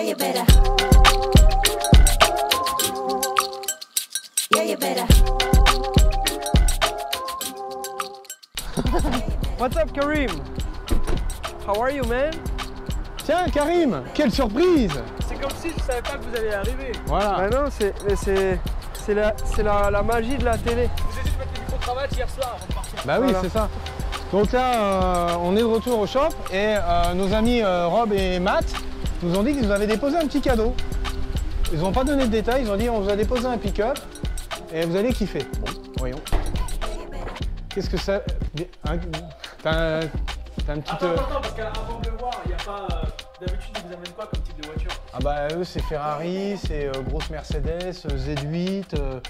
Yeah, you better. Yeah, you better. What's up, Karim? How are you, man? Tiens, Karim, quelle surprise! C'est comme si je savais pas que vous alliez arriver. Voilà. Bah non, c'est la magie de la télé. Vous avez juste mettre le micro-cravate hier soir avant de partir. Bah oui, Voilà. c'est ça. Donc là, on est de retour au shop et nos amis Rob et Matt nous ont dit qu'ils nous avaient déposé un petit cadeau. Ils n'ont pas donné de détails, ils ont dit on vous a déposé un pick-up et vous allez kiffer. Bon, voyons. Qu'est-ce que ça... T'as un petit... Attends, parce qu'avant de le voir, il n'y a pas... D'habitude, ils vous amènent quoi comme type de voiture? Ah bah eux c'est Ferrari, c'est grosse Mercedes, Z8,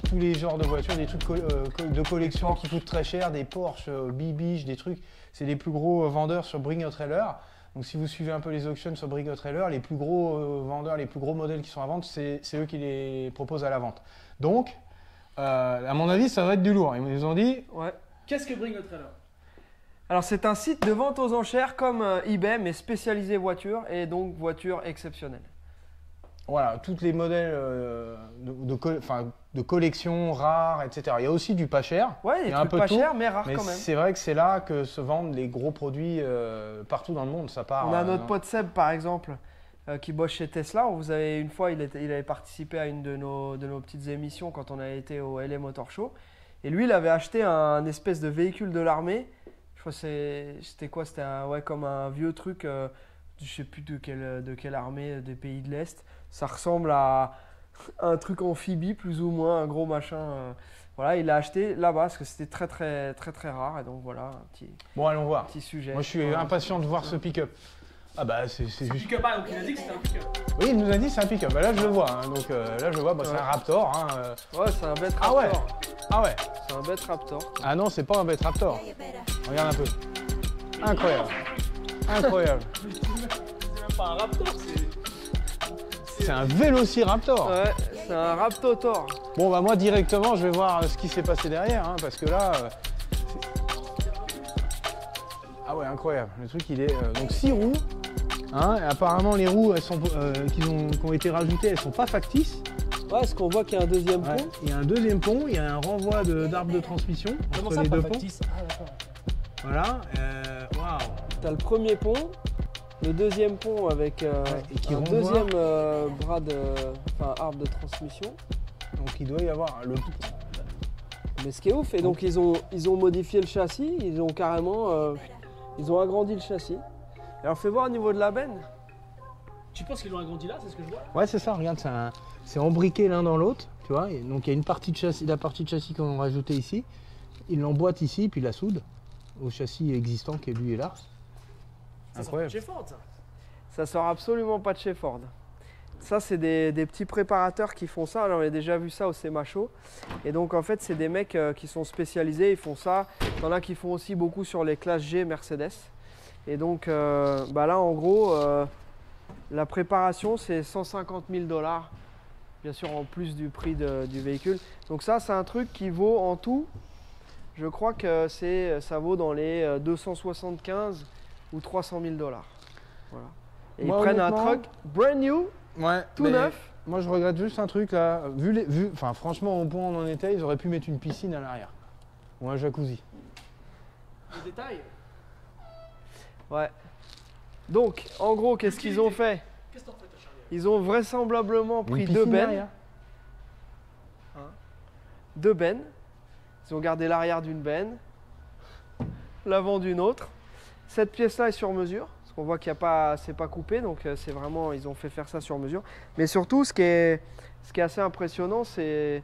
tous les genres de voitures, des trucs de collection qui coûtent très cher, des Porsche, Bibiche, des trucs. C'est les plus gros vendeurs sur Bring Your Trailer. Donc si vous suivez un peu les auctions sur Bring Your Trailer, les plus gros vendeurs, les plus gros modèles qui sont à vente, c'est eux qui les proposent à la vente. Donc, à mon avis, ça va être du lourd. Ils nous ont dit... Ouais. Qu'est-ce que Bring Your Trailer? Alors c'est un site de vente aux enchères comme eBay, mais spécialisé voitures et donc voitures exceptionnelles. Voilà, tous les modèles de collection, rares, etc. Il y a aussi du pas cher. Ouais, il y a un trucs peu pas tout, chers, mais rares mais quand même. c'est vrai que c'est là que se vendent les gros produits partout dans le monde. Ça part. On a notre pote Seb par exemple qui bosse chez Tesla. On vous avait une fois, il avait participé à une de nos petites émissions quand on a été au LA Motor Show. Et lui, il avait acheté un espèce de véhicule de l'armée. Je crois que c'était quoi? C'était comme un vieux truc, je sais plus de quelle armée des pays de l'Est. Ça ressemble à un truc amphibie plus ou moins, un gros machin. Voilà, il l'a acheté là-bas parce que c'était très très rare. Et donc voilà, un petit, Bon, allons voir. petit sujet. Moi, je suis impatient de voir ce pick-up. Ah bah, c'est juste. Pick-up, donc il a dit que c'était un pick-up. Oui, il nous a dit c'est un pick-up. Bah, là, je le vois. Hein. Donc là, je le vois. Bah, c'est un Raptor. Hein. Ouais, c'est un bête Ah Raptor. ouais. Ah ouais. C'est un bête Raptor. Ah non, c'est pas un bête Raptor. Regarde un peu. Incroyable. Incroyable. C'est même pas un Raptor, C'est un Vélociraptor. Ouais, c'est un Raptotor. Bon bah moi directement je vais voir ce qui s'est passé derrière parce que là ah ouais incroyable, le truc il est donc 6 roues hein, et apparemment les roues elles sont, qui ont été rajoutées elles sont pas factices. Ouais, est-ce qu'on voit qu'il y a un deuxième pont? Ouais, il y a un deuxième pont, il y a un renvoi d'arbre de transmission Comment entre ça, les pas deux ponts. factice? Ah d'accord. Voilà, waouh. T'as le premier pont, le deuxième pont avec et qui un renvoie. deuxième arbre de transmission. Donc il doit y avoir le Mais ce qui est ouf, et donc ils ont modifié le châssis, ils ont carrément ils ont agrandi le châssis. Alors fais voir au niveau de la benne. Tu penses qu'ils l'ont agrandi là, c'est ce que je vois? Ouais, c'est ça, regarde, c'est embriqué l'un dans l'autre, tu vois. Et donc il y a une partie de châssis, la partie de châssis qu'on a rajoutée ici. Ils l'emboîtent ici, puis la soudent au châssis existant qui lui est là. Ça sort Incroyable. chez Ford, ça. Ça sort absolument pas de chez Ford. Ça, c'est des petits préparateurs qui font ça. Alors, on a déjà vu ça au SEMA Show. Et donc, en fait, c'est des mecs qui sont spécialisés. Ils font ça. T'en as qui font aussi beaucoup sur les classes G Mercedes. Et donc, là, en gros, la préparation, c'est 150 000 $. Bien sûr, en plus du prix du véhicule. Donc ça, c'est un truc qui vaut en tout, je crois que ça vaut dans les 275 ou 300 000 $. Voilà. Et Moi, ils prennent un honnêtement, truck brand new, Ouais, tout mais neuf. Moi je regrette juste un truc là. Franchement, au point où on en était, ils auraient pu mettre une piscine à l'arrière. Ou un jacuzzi. Le détail. Ouais. Donc, en gros, qu'est-ce qu'ils ont fait? Qu'est-ce que t'en fais, toi, Charlie? Ils ont vraisemblablement Une pris piscine deux bennes. derrière. Deux bennes. Ils ont gardé l'arrière d'une benne, l'avant d'une autre. Cette pièce-là est sur mesure, parce qu'on voit qu'il n'y a pas, c'est pas coupé, donc c'est vraiment, ils ont fait faire ça sur mesure. Mais surtout, ce qui est assez impressionnant, c'est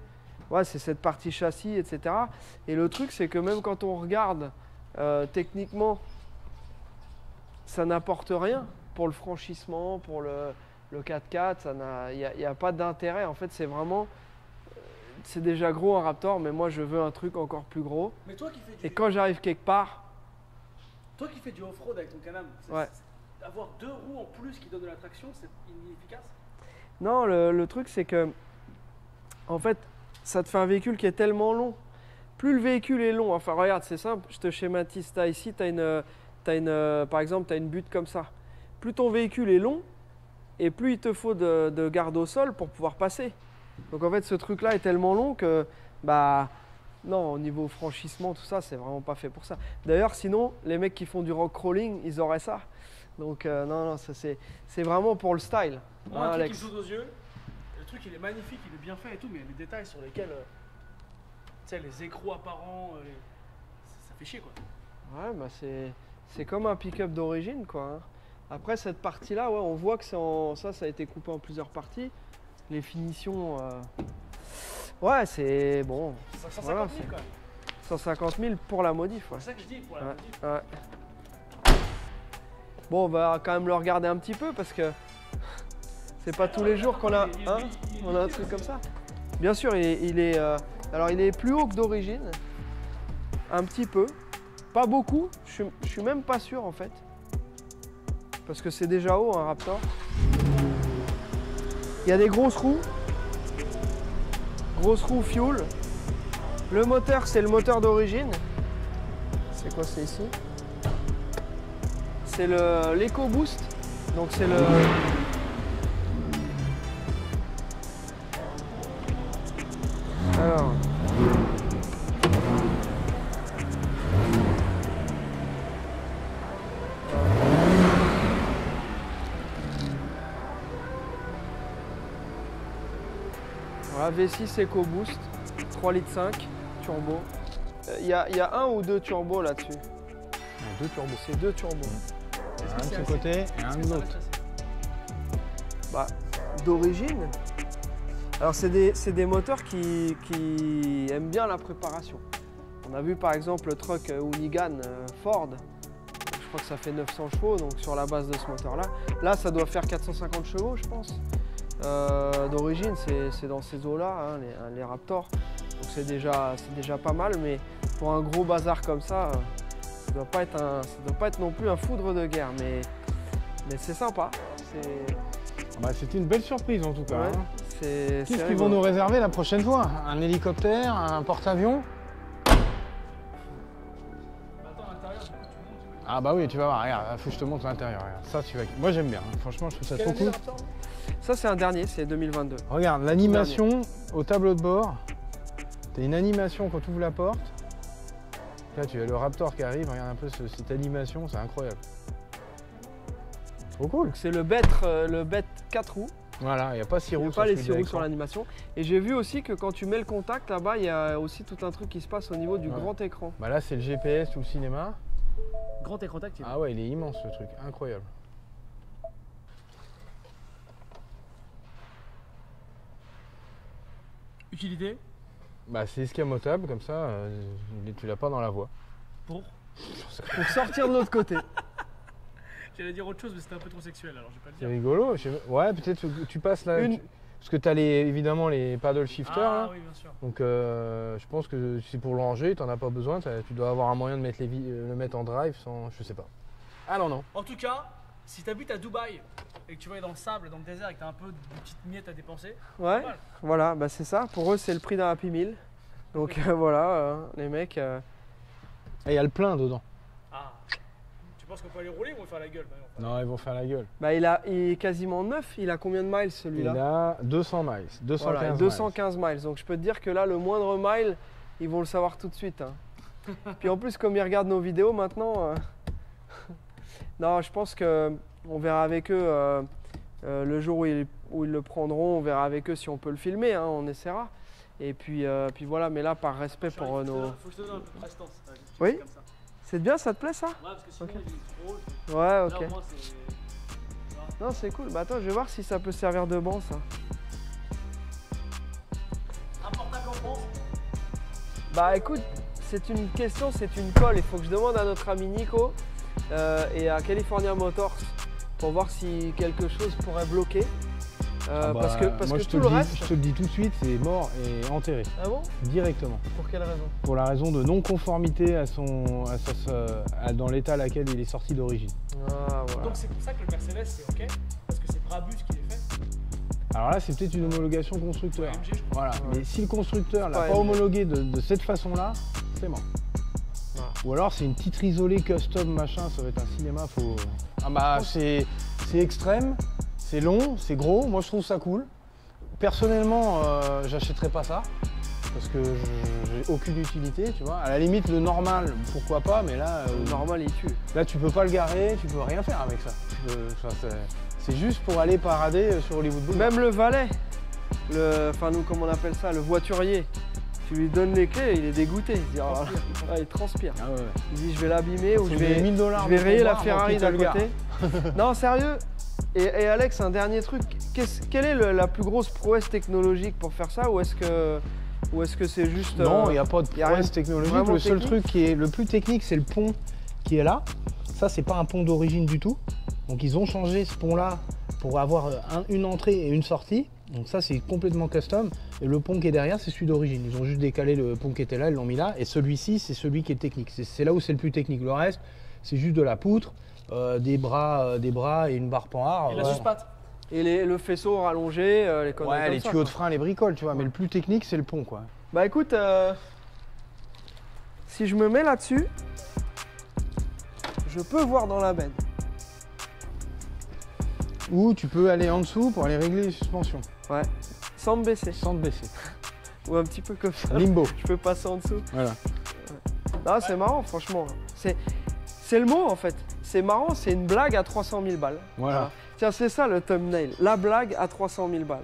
cette partie châssis, etc. Et le truc, c'est que même quand on regarde techniquement, ça n'apporte rien pour le franchissement, pour le 4x4, il n'y a pas d'intérêt. En fait, c'est vraiment... C'est déjà gros un Raptor, mais moi je veux un truc encore plus gros. Mais toi qui fais Et quand j'arrive quelque part, du off-road avec ton Can-Am, Ouais. avoir deux roues en plus qui donnent de la traction, c'est inefficace? non, le truc c'est que, en fait, ça te fait un véhicule qui est tellement long. Plus le véhicule est long, enfin regarde, c'est simple, je te schématise, ici, par exemple, tu as une butte comme ça. Plus ton véhicule est long, et plus il te faut de garde au sol pour pouvoir passer. Donc en fait ce truc là est tellement long que bah non, au niveau franchissement tout ça c'est vraiment pas fait pour ça. D'ailleurs sinon les mecs qui font du rock crawling ils auraient ça. Donc non, ça c'est vraiment pour le style. Moi, Hein, un truc Alex. qui me saute aux yeux, le truc il est magnifique, il est bien fait et tout, mais les détails sur lesquels, tu sais, les écrous apparents, ça fait chier quoi. Ouais, bah c'est comme un pick-up d'origine quoi. Hein. Après cette partie là, ouais, on voit que ça a été coupé en plusieurs parties. Les finitions, ouais c'est bon. 550 Voilà, 000 quand même. 150 000 pour la modif. Ouais. C'est ça que je dis pour la Ouais, modif. ouais. Bon, on va quand même le regarder un petit peu parce que c'est pas tous les jours qu'on a, hein, on a un truc comme ça. Bien sûr, alors il est plus haut que d'origine, un petit peu, pas beaucoup. Je suis même pas sûr en fait, parce que c'est déjà haut un Raptor. Il y a des grosses roues fuel. Le moteur, c'est le moteur d'origine. C'est quoi, c'est ici? C'est l'EcoBoost, donc c'est le... Alors... Voilà, V6 EcoBoost, 3,5 litres turbo. Il y a un ou deux turbos là-dessus. Il y a 2 turbos. C'est 2 turbos. Un de ce côté et un de l'autre. Bah, d'origine. Alors c'est des moteurs qui aiment bien la préparation. On a vu par exemple le truck Hoonigan Ford. Je crois que ça fait 900 chevaux, donc sur la base de ce moteur-là. Là, ça doit faire 450 chevaux, je pense. D'origine, c'est dans ces eaux-là, hein, les Raptors. Donc c'est déjà pas mal, mais pour un gros bazar comme ça, ça doit pas être non plus un foudre de guerre. Mais c'est sympa. C'était une belle surprise en tout cas. Ouais, Hein. c'est Qu'est-ce qu'ils rigolo. vont nous réserver la prochaine fois? Un hélicoptère, un porte-avions? Attends, à l'intérieur, tu montes. Ah bah oui, tu vas voir, regarde, faut que je te montre l'intérieur. Regarde. Ça, tu vas... Moi j'aime bien, hein. Franchement je trouve ça Quelle trop année, cool. Raptor? Ça, c'est un dernier, c'est 2022. Regarde, l'animation au tableau de bord. T'as une animation quand tu ouvres la porte. Là, tu as le Raptor qui arrive, regarde un peu cette animation, c'est incroyable. Trop cool. Donc c'est le Bet 4 roues. Voilà, il n'y a pas 6 Il n'y roues a sur pas les celui 6 de roues l'écran. sur l'animation. Et j'ai vu aussi que quand tu mets le contact là-bas, il y a aussi tout un truc qui se passe au niveau du Ouais. grand écran. Bah là, c'est le GPS, tout le cinéma. Grand écran tactile. Ah ouais, il est immense ce truc, incroyable. Utilité Bah c'est escamotable, comme ça, tu l'as pas dans la voie. pour. Pour sortir de l'autre côté. J'allais dire autre chose, mais c'était un peu trop sexuel, alors je vais pas le C'est dire. rigolo. Ouais, peut-être que tu passes là. Parce que tu as évidemment les paddle shifters. Ah là. oui, bien sûr. Donc je pense que si c'est pour le ranger, tu n'en as pas besoin. Tu dois avoir un moyen de mettre le mettre en drive sans. Je sais pas. Ah non, non. En tout cas, si tu habites à Dubaï et que tu vas aller dans le sable, dans le désert et que tu as un peu de petites miettes à dépenser, Ouais, pas mal. voilà, bah c'est ça. Pour eux, c'est le prix d'un Happy Meal. Donc voilà, les mecs. Et il y a le plein dedans. Ah. Tu penses qu'on peut aller rouler ou on va faire la gueule? Bah, on va Non, ils vont faire la gueule. Bah il est quasiment neuf. Il a combien de miles Il celui-là? a 200 miles. 215 Voilà, miles. 215 miles. Donc je peux te dire que là, le moindre mile, ils vont le savoir tout de suite. Hein. Puis en plus, comme ils regardent nos vidéos maintenant, non, je pense que on verra avec eux le jour où ils le prendront. On verra avec eux si on peut le filmer. Hein, on essaiera. Et puis voilà. Mais là, par respect pour Faut nos. que je te donne un peu de prestance. Oui. Comme ça. C'est bien, ça te plaît ça? Ouais, parce que sinon, Ok. il est trop haut. Ouais, Là, ok. au moins, c'est. Non, c'est cool. Bah attends, je vais voir si ça peut servir de banc ça. Un portable en France. Bah écoute, c'est une question, c'est une colle. Il faut que je demande à notre ami Nico et à California Motors pour voir si quelque chose pourrait bloquer. Ah bah, parce moi, que je te tout le le dis- reste. je te le dis tout de suite, c'est mort et enterré. Ah bon? Directement. Pour quelle raison? Pour la raison de non-conformité dans l'état à laquelle il est sorti d'origine. Ah voilà. Donc c'est pour ça que le Mercedes c'est ok, parce que c'est Brabus qui les fait. Alors là, c'est peut-être une homologation constructeur. AMG, je crois. Voilà. Ouais. Mais si le constructeur C'est l'a pas pas AMG. homologué de cette façon-là, c'est mort. Ouais. Ou alors c'est une petite isolée custom machin, ça va être un cinéma, faut. Ah bah c'est extrême, C'est long, c'est gros, moi je trouve ça cool. Personnellement, j'achèterais pas ça. Parce que j'ai aucune utilité, tu vois. À la limite, le normal, pourquoi pas, mais là... Le normal, il tue. Là, tu peux pas le garer, tu peux rien faire avec ça. C'est juste pour aller parader sur Hollywood Boulevard. Même le valet, enfin nous, comment on appelle ça, le voiturier, tu lui donnes les clés, il est dégoûté. Il dit, oh là là, il transpire. Ah ouais. Il dit, je vais l'abîmer ou je Faut donner 1000 $, vais rayer la pour Ferrari qu'il te d'à le gare. côté. Non, sérieux. Et Alex, un dernier truc, quelle est la plus grosse prouesse technologique pour faire ça, ou est-ce que c'est juste... Non, il n'y a pas de y a rien prouesse technologique. vraiment Le seul technique truc qui est le plus technique, c'est le pont qui est là. Ça, c'est pas un pont d'origine du tout. Donc, ils ont changé ce pont-là pour avoir une entrée et une sortie. Donc ça, c'est complètement custom. Et le pont qui est derrière, c'est celui d'origine. Ils ont juste décalé le pont qui était là, ils l'ont mis là. Et celui-ci, c'est celui qui est technique. C'est là où c'est le plus technique. Le reste, c'est juste de la poutre, des bras et une barre panhard. Et la suspate. Et le faisceau rallongé, les conneries Ouais, comme les ça, tuyaux quoi. de frein, les bricoles, tu vois. Mais le plus technique, c'est le pont, quoi. Bah écoute, si je me mets là-dessus, je peux voir dans la benne. Ou tu peux aller en dessous pour aller régler les suspensions, Ouais, sans me baisser. sans te baisser. Ou un petit peu comme ça. Limbo. Je peux passer en dessous. Voilà. Non, c'est marrant, franchement. C'est le mot en fait. C'est marrant, c'est une blague à 300 000 balles. Voilà. Tiens, c'est ça le thumbnail. La blague à 300 000 balles.